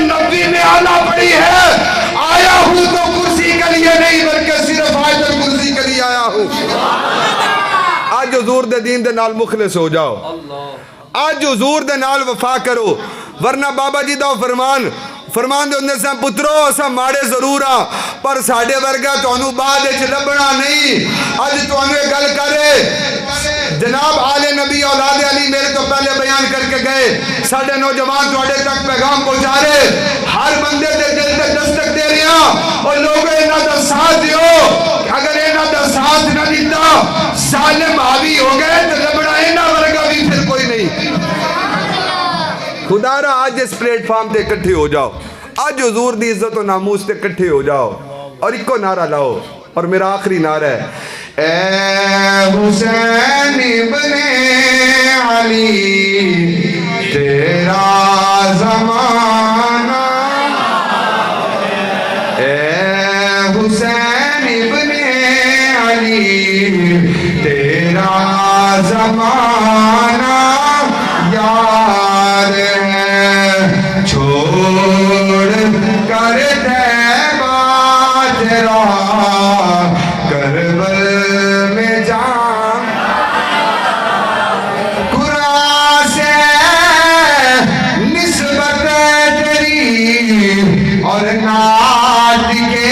नबी में आला पड़ी है। आया हूँ तो कुर्सी के लिए नहीं बल्कि सिर्फ आयतल कुर्सी के लिए आया हूँ। आज हुजूर दे दीन दे नाल मुखलिस हो जाओ, आज हुजूर दे नाल वफा करो, वरना बाबा जी दा फरमान दे हुंदे सन पुत्रो असां माड़े जरूर आ पर साडे वर्गा तुहानू बाद विच लभना नहीं। अज तुहानू एक गल करे जनाब आले नबी औलाद अली मेरे तो पहले बयान करके गए, साडे नौजवान तुहाडे तक पैगाम पहुंचा रहे, हर बंदे दे दिल ते दस्तक दे रहे हैं और लोगों इन्हां दा साथ दियो। अगर इन्हां दा साथ ना दिता जालिम हावी हो गए तो लभना इन्हां वर्गा भी फिर कोई नहीं। खुदारा आज इस प्लेटफॉर्म पे इकट्ठे हो जाओ, आज हुजूर दी इज्जत और नामूस से इकट्ठे हो जाओ और इको नारा लाओ। और मेरा आखिरी नारा है, ए हुसैन इब्ने अली तेरा ज़माना, ए हुसैन इब्ने अली तेरा ज़माना यार है छोड़ कर तैबा तेरा करबल में जा। कुरान से निस्बत तेरी और नात के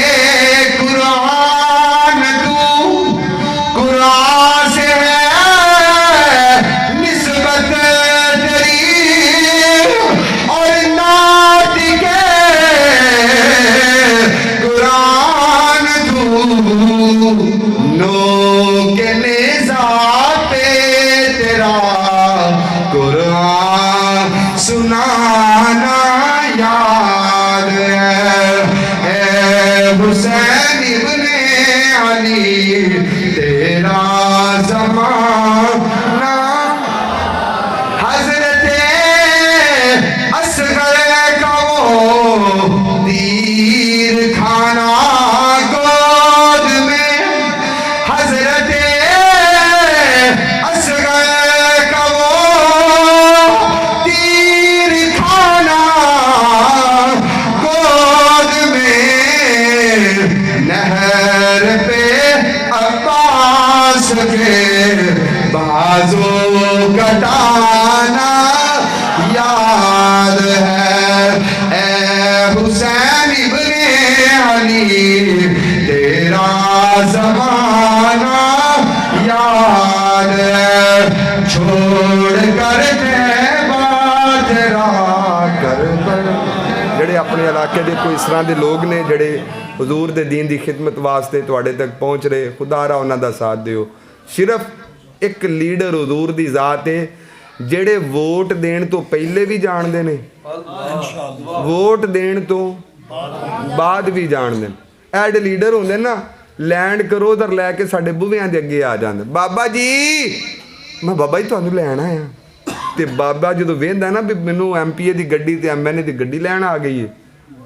कुरान तू, कुरान से निस्बत नो के नेज़ा पे तेरा कुरान सुनाना याद है हुसैन इब्ने अली तेरा ज़माना। हज़रते असगर का वो तीर खाना बाजू कटाना याद है ए हुसैन इब्ने अली तेरा ज़माना याद है छोड़ कर तेरा करबल। जेड़े अपने इलाके दे कोई इस तरह के लोग ने जेड़े हुजूर दे दीन दी खिदमत वास्ते तुहाडे तक पहुँच रहे, खुदारा उन्हां दा साथ दिओ। सिर्फ एक लीडर हुजूर दी जात है जेड़े वोट देण तो पहले भी जानते ने, वोट देण तो बाद भी जानते हैं। ऐड लीडर होंगे ना लैंड करो उधर लैके साडे बूहियां दे अगे आ जाते, बाबा जी मैं बाबा जी तुहानू लैण आया ते बाबा जो वेंदा ना भी मैनू MPA की गड्डी ते MNA की गड्डी लैण आ गई है,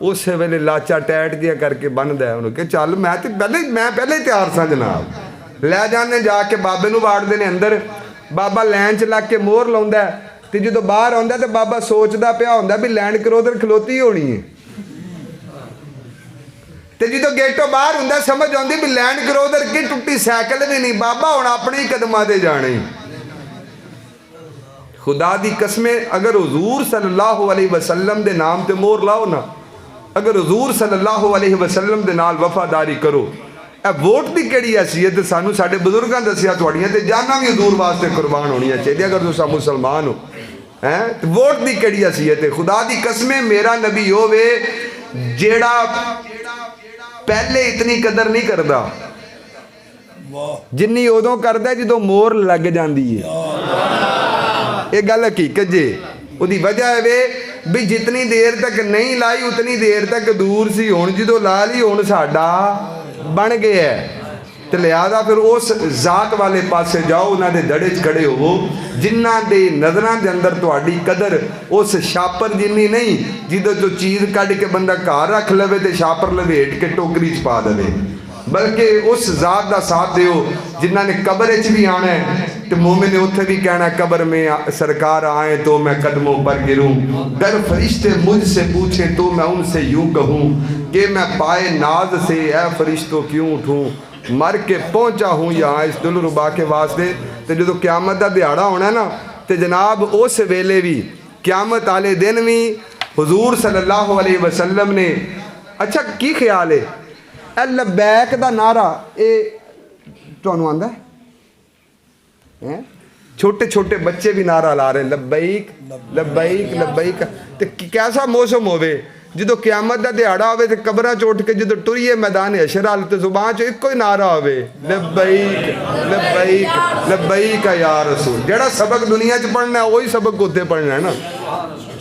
उस वेले लाचा टैट जिहा करके बनदा है उन्होंने कि चल मैं पहले ही तैयार सा जनाब। लै जाने जाके बाबे नू वाड़दे ने अंदर, बाबा लैन च लग के मोहर लाउंदा है ते जदों बाहर आउंदा ते बाबा सोचदा पिया हुंदा भी लैंड क्रूज़र खलोती होनी है ते जदों गेटों बाहर हुंदा समझ आउंदी भी लैंड क्रूज़र की टुट्टी साइकिल भी नहीं, बाबा हुण अपने ही कदमां ते जाणे। खुदा दी कसमें अगर हुजूर सल्लल्लाहु अलैहि वसल्लम दे नाम ते मोहर लाओ ना, अगर हुजूर सल्लल्लाहु अलैहि वसल्लम दे नाल वफादारी करो, वोट की किहड़ी हैसीयत सानू साडे बुजुर्गां दसिया तुहाड़ियां ते जानां भी हजूर वास्ते कुर्बान होणियां चाहिए अगर तुसा मुसलमान हो हैं। तो वोट की किहड़ी हैसीयत है? खुदा दी कसमें मेरा नबी होवे जेड़ा पहले इतनी कदर नहीं करदा जिन्नी उदों करदा जदों मोहर लग जांदी है। ये गल हकीकत जे, उहदी वजह है वे भी जितनी देर तक नहीं लाई उतनी देर तक दूर सी, हुण जदों ला ली हुण साडा बन गया है। तो लिहाजा फिर उस जात वाले पासे जाओ, उन्होंने दड़े च खड़े हो जिन्हां दे नज़रां दे अंदर तुहाडी कदर उस छापर जिन्नी नहीं जिदों तो चीज़ कढ़ के बंदा घर रख लवे तो छापर लवेट के टोकरी च पा दे, बल्कि उस जात का साथ दिओ जिन्हां ने कबर च भी आना है, تو مومن نے اتھے بھی کہنا قبر میں سرکار آئیں تو میں قدموں پر گروں، گر فرشتے مجھ سے پوچھیں تو میں ان سے یوں کہوں کہ میں پائے ناز سے اے فرشتوں کیوں اٹھوں، مر کے پہنچا ہوں یہاں اس دل ربا کے واسطے۔ تو جو قیامت دا دیہڑا ہونا ہے نا، تو جناب اس ویلے بھی قیامت والے دن بھی حضور صلی اللہ علیہ وسلم نے، اچھا کی خیال ہے اے لبیک دا نعرہ اے تانوں آندا ہے؟ چھوٹے چھوٹے بچے بھی نعرہ لا رہے ہیں لبیک لبیک لبیک۔ تو کیسا موسم ہوئے جدو قیامت دا دیہڑا ہوئے تو قبراں چ اٹھ کے جدو ٹریے میدان حشر وال تے زبان چ ایک کوئی نعرہ ہوئے لبیک لبیک لبیک یا رسول۔ جڑا سبق دنیا چ پڑھنا ہے وہی سبق اوتھے پڑھنا ہے نا۔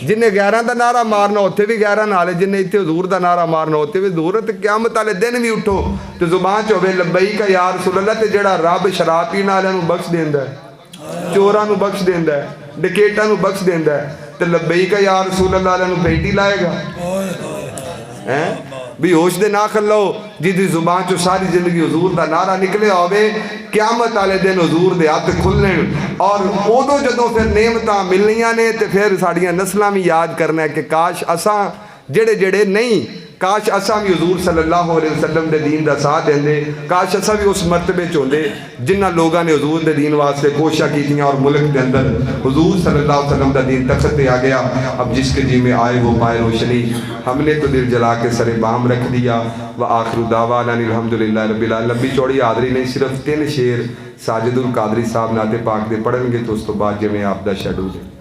جنہیں 11 دا نعرہ مارنا ہوتے بھی 11 نالے، جنہیں اتنے حضور دا نعرہ مارنا ہوتے بھی حضور۔ تے قیامت والے دن بھی اٹھو تو زبان چ ہوے لبیک یا رسول اللہ۔ تے جڑا رب شراب پینے والے نو بخش دیندا ہے، چوراں نو بخش دیندا ہے، ڈکیٹاں نو بخش دیندا ہے، تے لبیک یا رسول اللہ والے نو پیٹی لائے گا بھی ہوش دے نہ کھلو جدی زبان چو ساری زندگی حضور دا نعرہ نکلے ہوئے قیامت والے دن حضور دے ہاتھ کھلنے اور ادو جدوں پھر نعمتاں ملنیاں نے تے پھر ساڑیاں نسلاں بھی یاد کرنا ہے کہ کاش اساں جڑے جڑے نہیں، کاش اساں بھی حضور صلی اللہ علیہ وسلم دے دین دا ساتھ دیندے، کاش اساں بھی اس مرتبے چوندے جنہ لوگاں نے حضور دے دین واسطے کوششاں کیتیاں اور ملک دے اندر حضور صلی اللہ علیہ وسلم دا دین تخت پہ آ گیا۔ اب جس کے جی میں آئے وہ پائے روشنی، ہم نے تو دل جلا کے سر بام رکھ دیا۔ وآخر دعوانا الحمدللہ رب العالمین۔ لمبی چوڑی حاضری نہیں، صرف 3 شعر ساجد القادری صاحب نعت پاک دے پڑھن گے تو اس تو بعد جی میں آپ دا شیڈول ہے۔